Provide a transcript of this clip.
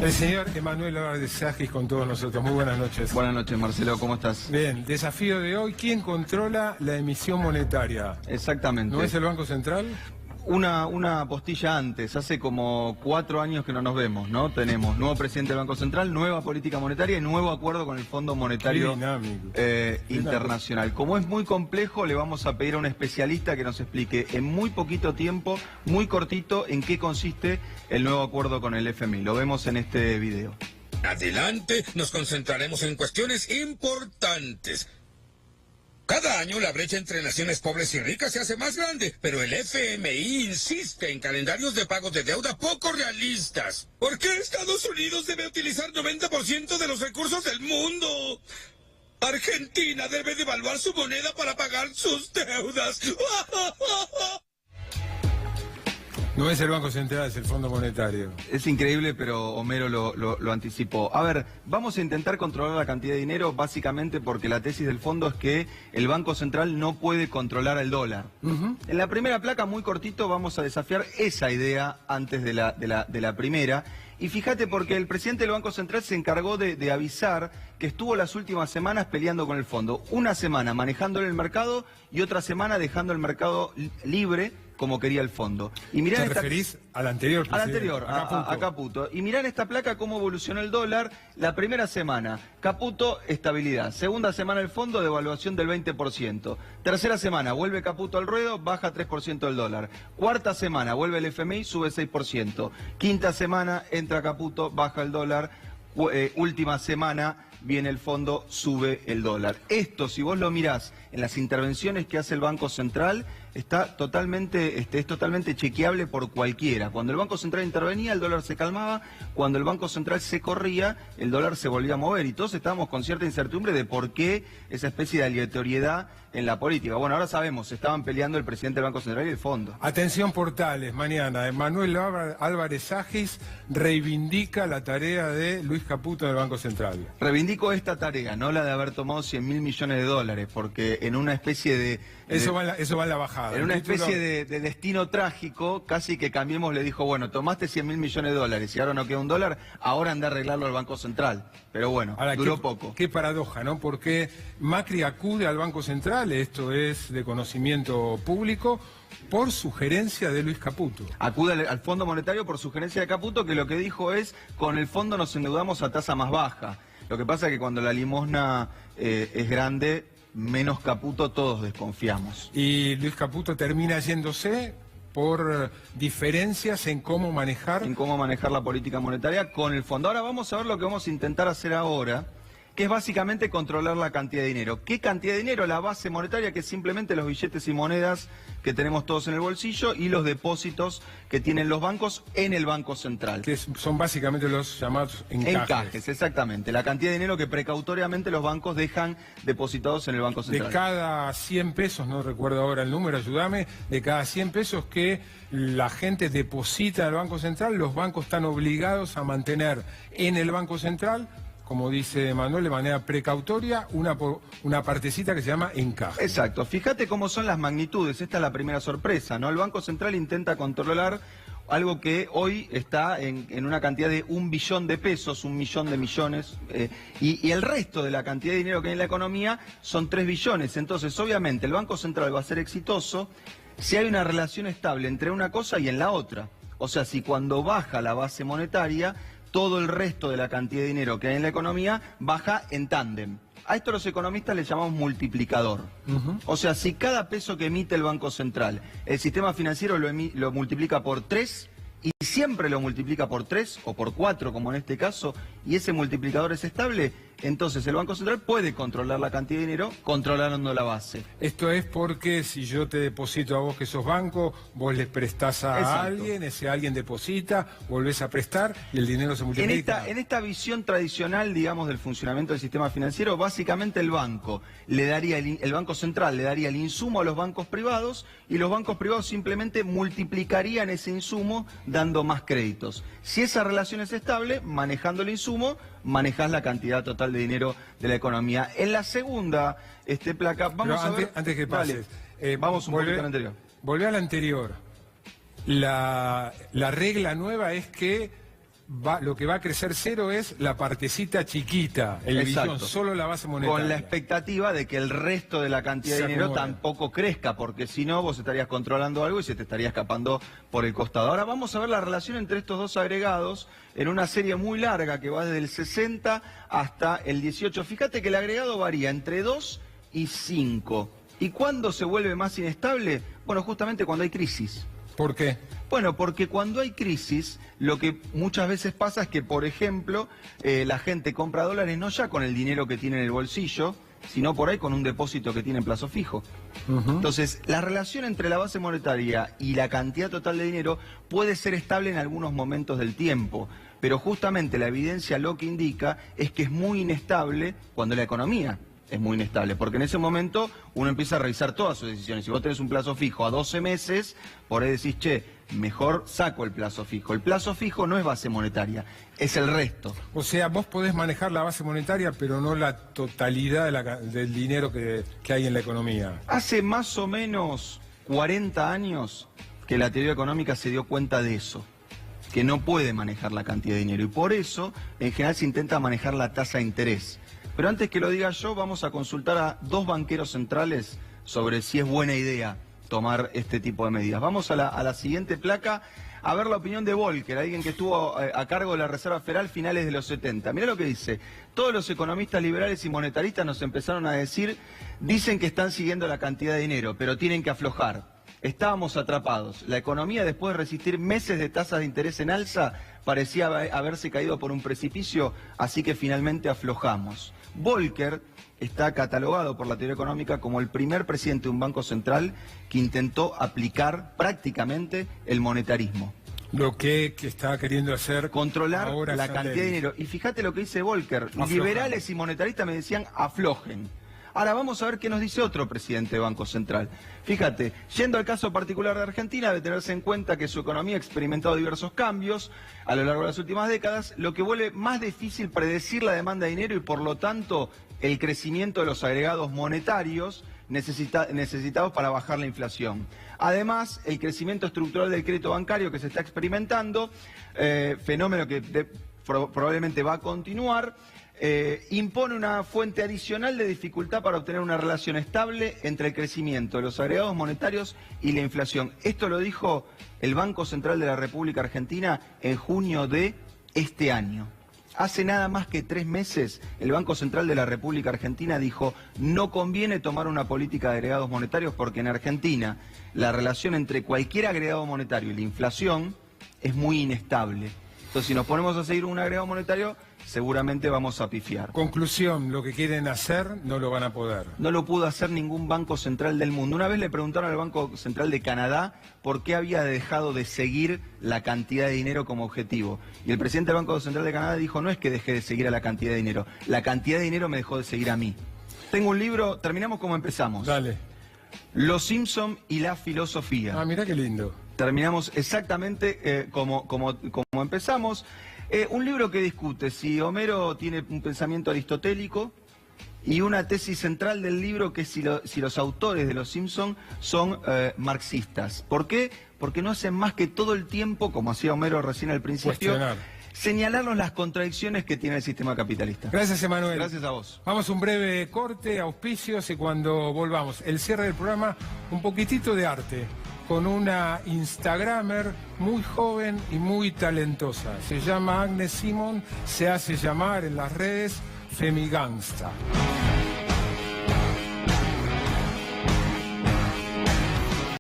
El señor Emanuel Álvarez con todos nosotros. Muy buenas noches. Buenas noches, Marcelo, ¿cómo estás? Bien, desafío de hoy, ¿quién controla la emisión monetaria? Exactamente. ¿No es el Banco Central? Una postilla antes, hace como 4 años que no nos vemos, ¿no? Tenemos nuevo presidente del Banco Central, nueva política monetaria y nuevo acuerdo con el Fondo Monetario Internacional. Como es muy complejo, le vamos a pedir a un especialista que nos explique en muy poquito tiempo, muy cortito, en qué consiste el nuevo acuerdo con el FMI. Lo vemos en este video. Adelante, nos concentraremos en cuestiones importantes. Cada año la brecha entre naciones pobres y ricas se hace más grande, pero el FMI insiste en calendarios de pagos de deuda poco realistas. ¿Por qué Estados Unidos debe utilizar 90% de los recursos del mundo? Argentina debe devaluar su moneda para pagar sus deudas. No es el Banco Central, es el Fondo Monetario. Es increíble, pero Homero lo anticipó. A ver, vamos a intentar controlar la cantidad de dinero, básicamente porque la tesis del fondo es que el Banco Central no puede controlar el dólar. En la primera placa, muy cortito, vamos a desafiar esa idea antes de la primera. Y fíjate, porque el presidente del Banco Central se encargó de avisar que estuvo las últimas semanas peleando con el fondo. Una semana manejándole el mercado y otra semana dejando el mercado libre como quería el fondo. Y mirá, ¿te referís al anterior? Al anterior, a Caputo. Y mirá en esta placa cómo evolucionó el dólar. La primera semana, Caputo, estabilidad. Segunda semana, el fondo, devaluación del 20%. Tercera semana, vuelve Caputo al ruedo, baja 3% el dólar. Cuarta semana, vuelve el FMI, sube 6%. Quinta semana, entra Caputo, baja el dólar. Última semana, viene el fondo, sube el dólar. Esto, si vos lo mirás en las intervenciones que hace el Banco Central, es totalmente chequeable por cualquiera. Cuando el Banco Central intervenía, el dólar se calmaba. Cuando el Banco Central se corría, el dólar se volvía a mover. Y todos estábamos con cierta incertidumbre de por qué esa especie de aleatoriedad en la política. Bueno, ahora sabemos, estaban peleando el presidente del Banco Central y el fondo. Atención, portales, mañana. Emanuel Álvarez reivindica la tarea de Luis Caputo del Banco Central. Reivindico esta tarea, no la de haber tomado 100.000 millones de dólares, porque en una especie de... Eso va en la bajada. En una especie de destino trágico, casi que Cambiemos le dijo, bueno, tomaste 100.000 millones de dólares y ahora no queda un dólar, ahora anda a arreglarlo al Banco Central. Pero bueno, ahora, duró poco. Qué paradoja, ¿no? Porque Macri acude al Banco Central, esto es de conocimiento público, por sugerencia de Luis Caputo. Acude al Fondo Monetario por sugerencia de Caputo, que lo que dijo es, con el fondo nos endeudamos a tasa más baja. Lo que pasa es que cuando la limosna es grande, menos Caputo todos desconfiamos. Y Luis Caputo termina yéndose por diferencias en cómo manejar... En cómo manejar la política monetaria con el fondo. Ahora vamos a ver lo que vamos a intentar hacer ahora, que es básicamente controlar la cantidad de dinero. ¿Qué cantidad de dinero? La base monetaria, que es simplemente los billetes y monedas que tenemos todos en el bolsillo y los depósitos que tienen los bancos en el Banco Central. Que son básicamente los llamados encajes. Encajes, exactamente. La cantidad de dinero que precautoriamente los bancos dejan depositados en el Banco Central. De cada 100 pesos, no recuerdo ahora el número, ayúdame, de cada 100 pesos que la gente deposita en el Banco Central, los bancos están obligados a mantener en el Banco Central, como dice Manuel, de manera precautoria, una partecita que se llama encaje. Exacto. Fíjate cómo son las magnitudes. Esta es la primera sorpresa, ¿no? El Banco Central intenta controlar algo que hoy está en una cantidad de 1 billón de pesos, 1 millón de millones, y el resto de la cantidad de dinero que hay en la economía son 3 billones. Entonces, obviamente, el Banco Central va a ser exitoso si hay una relación estable entre una cosa y en la otra. O sea, si cuando baja la base monetaria, todo el resto de la cantidad de dinero que hay en la economía baja en tándem. A esto los economistas le llamamos multiplicador. O sea, si cada peso que emite el Banco Central, el sistema financiero lo multiplica por 3, y siempre lo multiplica por 3 o por 4, como en este caso, y ese multiplicador es estable, entonces el Banco Central puede controlar la cantidad de dinero controlando la base. Esto es porque si yo te deposito a vos que sos banco, vos les prestás a alguien, ese alguien deposita, volvés a prestar y el dinero se multiplica. En esta visión tradicional, digamos, del funcionamiento del sistema financiero, básicamente el Banco Central le daría el insumo a los bancos privados y los bancos privados simplemente multiplicarían ese insumo dando más créditos. Si esa relación es estable, manejando el insumo, manejás la cantidad total de dinero de la economía. En la segunda placa, vamos a ver... Antes que pases, vamos un poquito al anterior. Volvé al anterior. La regla nueva es que lo que va a crecer cero es la partecita chiquita, el billón, solo la base monetaria. Con la expectativa de que el resto de la cantidad de dinero tampoco crezca, porque si no vos estarías controlando algo y se te estaría escapando por el costado. Ahora vamos a ver la relación entre estos dos agregados en una serie muy larga que va desde el 60 hasta el 18. Fíjate que el agregado varía entre 2 y 5. ¿Y cuándo se vuelve más inestable? Bueno, justamente cuando hay crisis. ¿Por qué? Bueno, porque cuando hay crisis, lo que muchas veces pasa es que, por ejemplo, la gente compra dólares no ya con el dinero que tiene en el bolsillo, sino por ahí con un depósito que tiene en plazo fijo. Entonces, la relación entre la base monetaria y la cantidad total de dinero puede ser estable en algunos momentos del tiempo, pero justamente la evidencia lo que indica es que es muy inestable cuando la economía es muy inestable, porque en ese momento uno empieza a revisar todas sus decisiones. Si vos tenés un plazo fijo a 12 meses, por ahí decís, che, mejor saco el plazo fijo. El plazo fijo no es base monetaria, es el resto. O sea, vos podés manejar la base monetaria, pero no la totalidad del dinero que hay en la economía. Hace más o menos 40 años que la teoría económica se dio cuenta de eso, que no puede manejar la cantidad de dinero, y por eso, en general, se intenta manejar la tasa de interés. Pero antes que lo diga yo, vamos a consultar a dos banqueros centrales sobre si es buena idea tomar este tipo de medidas. Vamos a la siguiente placa a ver la opinión de Volcker, alguien que estuvo a cargo de la Reserva Federal finales de los 70. Mirá lo que dice. Todos los economistas liberales y monetaristas nos empezaron a decir, dicen que están siguiendo la cantidad de dinero, pero tienen que aflojar. Estábamos atrapados. La economía, después de resistir meses de tasas de interés en alza, parecía haberse caído por un precipicio, así que finalmente aflojamos. Volcker está catalogado por la teoría económica como el primer presidente de un banco central que intentó aplicar prácticamente el monetarismo. Lo que está queriendo hacer controlar ahora la cantidad de dinero. Y fíjate lo que dice Volcker. Aflojando. Liberales y monetaristas me decían aflojen. Ahora vamos a ver qué nos dice otro presidente de Banco Central. Fíjate, yendo al caso particular de Argentina, debe tenerse en cuenta que su economía ha experimentado diversos cambios a lo largo de las últimas décadas, lo que vuelve más difícil predecir la demanda de dinero y por lo tanto el crecimiento de los agregados monetarios necesitados para bajar la inflación. Además, el crecimiento estructural del crédito bancario que se está experimentando, fenómeno que probablemente va a continuar, impone una fuente adicional de dificultad para obtener una relación estable entre el crecimiento de los agregados monetarios y la inflación. Esto lo dijo el Banco Central de la República Argentina en junio de este año. Hace nada más que 3 meses, el Banco Central de la República Argentina dijo, no conviene tomar una política de agregados monetarios porque en Argentina la relación entre cualquier agregado monetario y la inflación es muy inestable. Entonces, si nos ponemos a seguir un agregado monetario, seguramente vamos a pifiar. Conclusión, lo que quieren hacer no lo van a poder. No lo pudo hacer ningún banco central del mundo. Una vez le preguntaron al Banco Central de Canadá por qué había dejado de seguir la cantidad de dinero como objetivo. Y el presidente del Banco Central de Canadá dijo, no es que dejé de seguir a la cantidad de dinero, la cantidad de dinero me dejó de seguir a mí. Tengo un libro, terminamos como empezamos. Dale. Los Simpson y la filosofía. Ah, mirá qué lindo. Terminamos exactamente como empezamos. Un libro que discute si Homero tiene un pensamiento aristotélico y una tesis central del libro que es si los autores de Los Simpson son marxistas. ¿Por qué? Porque no hacen más que todo el tiempo, como hacía Homero recién al principio, señalarnos las contradicciones que tiene el sistema capitalista. Gracias, Emanuel. Gracias a vos. Vamos a un breve corte, auspicios, y cuando volvamos, el cierre del programa, un poquitito de arte, con una Instagramer muy joven y muy talentosa. Se llama Agnes Simon, se hace llamar en las redes Femigangsta.